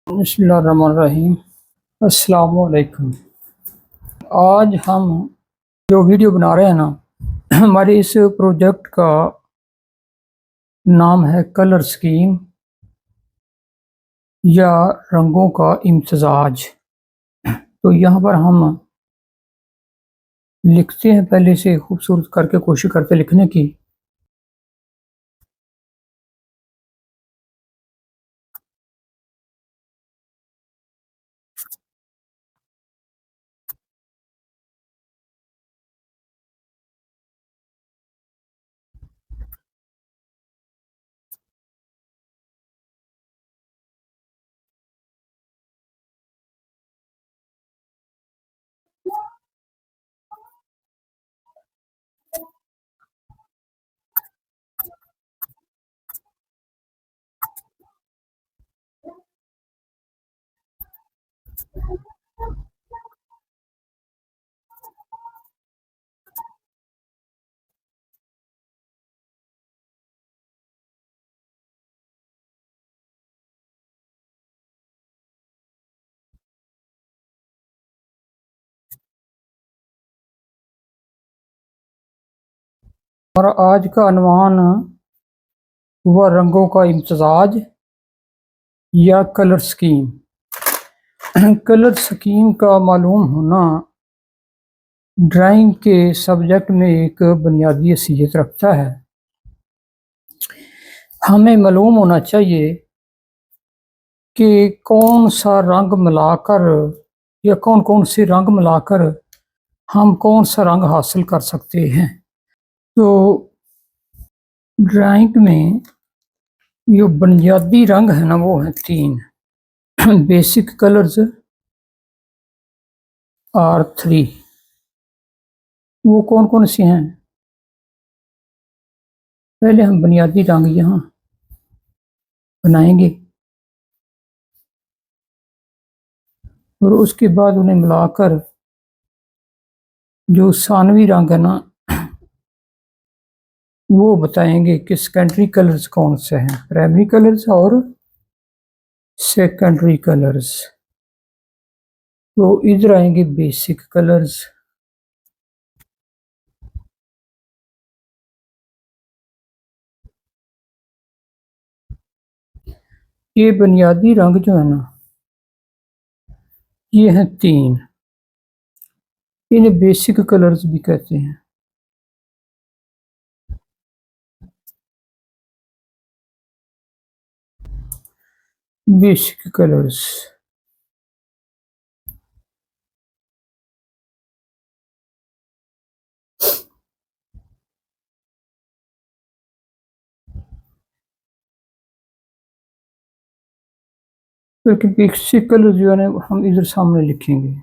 बिस्मिल्लाहिर्रहमानिर्रहीम। अस्सलाम वालेकुम। आज हम जो वीडियो बना रहे हैं ना, हमारे इस प्रोजेक्ट का नाम है कलर स्कीम या रंगों का इम्तजाज। तो यहाँ पर हम लिखते हैं, पहले से खूबसूरत करके कोशिश करते लिखने की। और आज का अनुमान हुआ रंगों का इम्तजाज या कलर स्कीम। कलर स्कीम का मालूम होना ड्राइंग के सब्जेक्ट में एक बुनियादी हैसियत रखता है। हमें मालूम होना चाहिए कि कौन सा रंग मिलाकर या कौन कौन से रंग मिलाकर हम कौन सा रंग हासिल कर सकते हैं। तो ड्राइंग में जो बुनियादी रंग है ना, वो है तीन। Basic colours are three. वो कौन कौन से हैं? पहले हम बुनियादी रंग यहाँ बनाएंगे और उसके बाद उन्हें मिलाकर जो सानवी रंग है ना, वो बताएंगे कि सेकेंडरी कलर्स कौन से हैं, प्राइमरी कलर्स और सेकेंडरी कलर्स। तो इधर आएंगे बेसिक कलर्स। ये बुनियादी रंग जो है ना, ये हैं तीन। इन्हें बेसिक कलर्स भी कहते हैं। बेसिक कलर्स बल्कि बेसिक कलर्स जो है ना, हम इधर सामने लिखेंगे।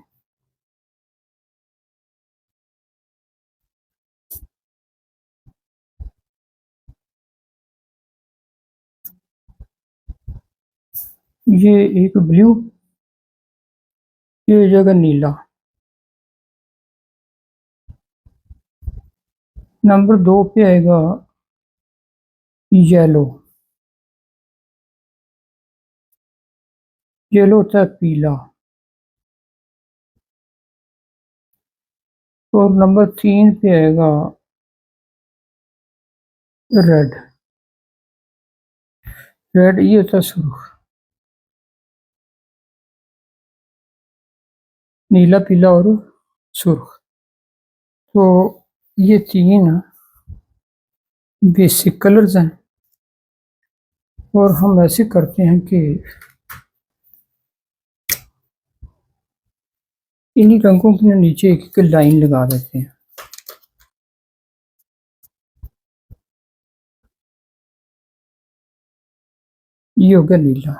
ये एक ब्लू, ये जगह नीला। नंबर दो पे आएगा येलो। येलो होता है पीला। और नंबर तीन पे आएगा रेड। रेड ये होता है सुर्ख। नीला, पीला और सुर्ख। तो ये तीन बेसिक कलर्स हैं। और हम ऐसे करते हैं कि इन्हीं रंगों के नीचे एक एक लाइन लगा देते हैं। ये हो गया नीला।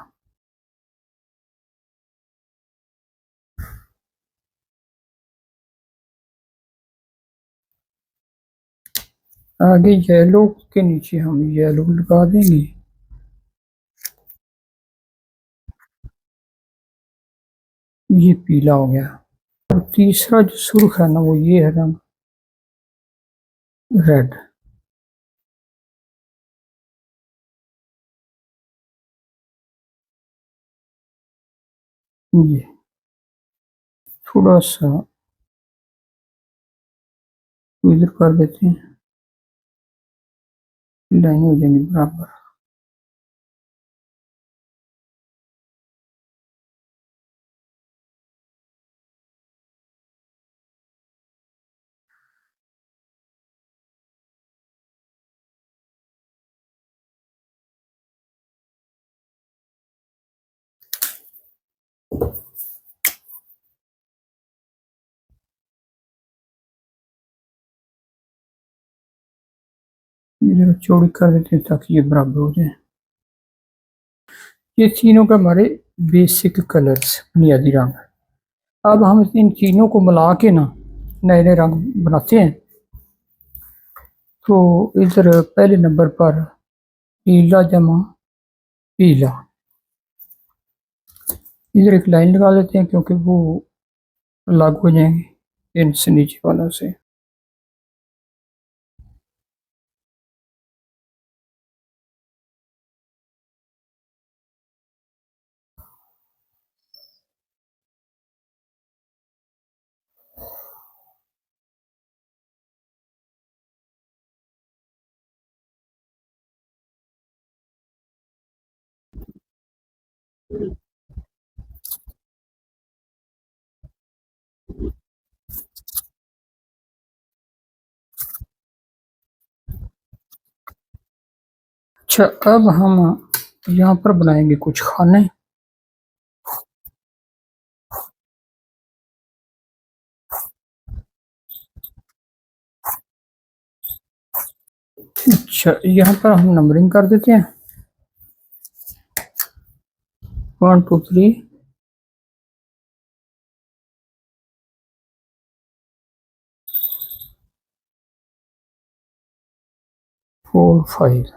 आगे येलो के नीचे हम येलो लगा देंगे। ये पीला हो गया। और तीसरा जो सुर्ख है ना, वो ये है रंग रेड। ये थोड़ा सा इधर कर देते हैं, लाइन हो जाएंगी बराबर। इधर चौड़ी कर देते हैं ताकि ये बराबर हो जाए। ये तीनों के हमारे बेसिक कलर्स, बुनियादी रंग। अब हम इन तीनों को मिला के ना नए नए रंग बनाते हैं। तो इधर पहले नंबर पर नीला जमा पीला, इधर एक लाइन लगा देते हैं क्योंकि वो अलग हो जाएंगे इनसे नीचे वालों से। अच्छा, अब हम यहाँ पर बनाएंगे कुछ खाने। अच्छा, यहाँ पर हम नंबरिंग कर देते हैं, 1 2 3 4 5।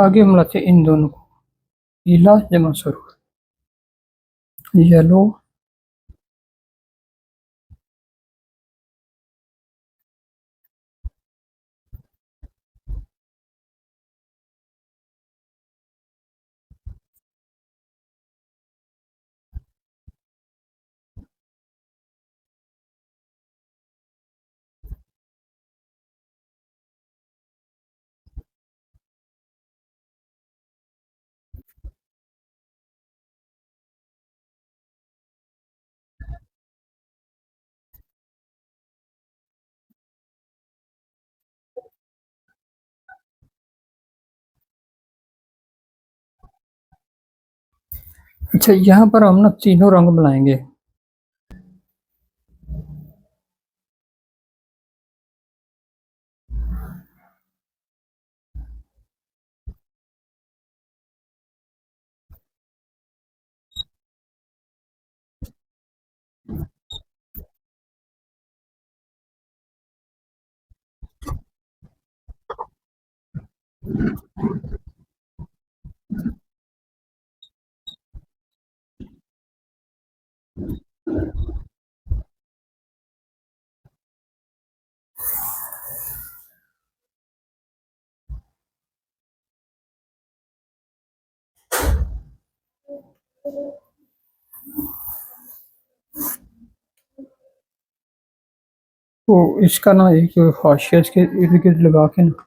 आगे हम लाते हैं इन दोनों को, पीला जमा सुर्ख, येलो, अच्छा यहाँ पर हम ना तीनों रंग मिलाएंगे। तो इसका ना एक हाशिया इसके इर्द गिर्द लगा के ना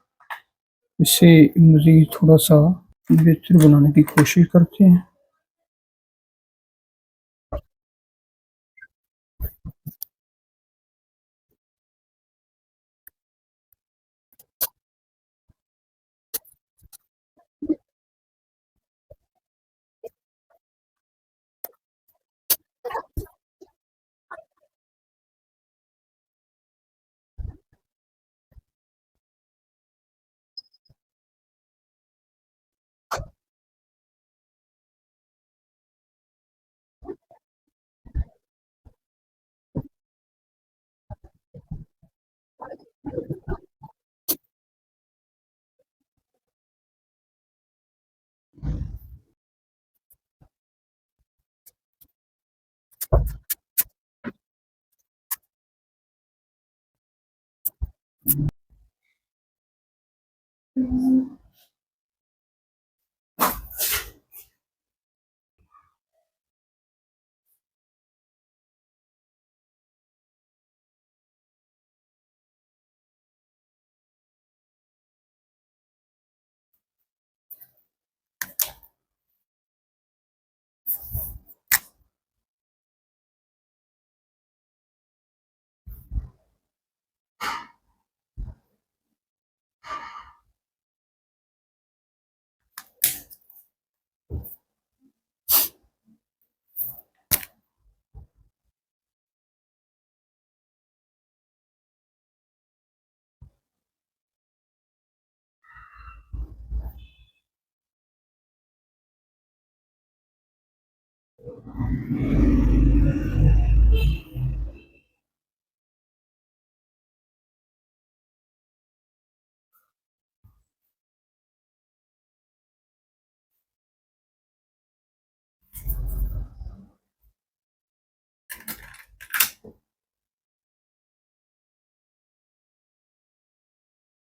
इसे मज़ीद थोड़ा सा बेहतर बनाने की कोशिश करते हैं।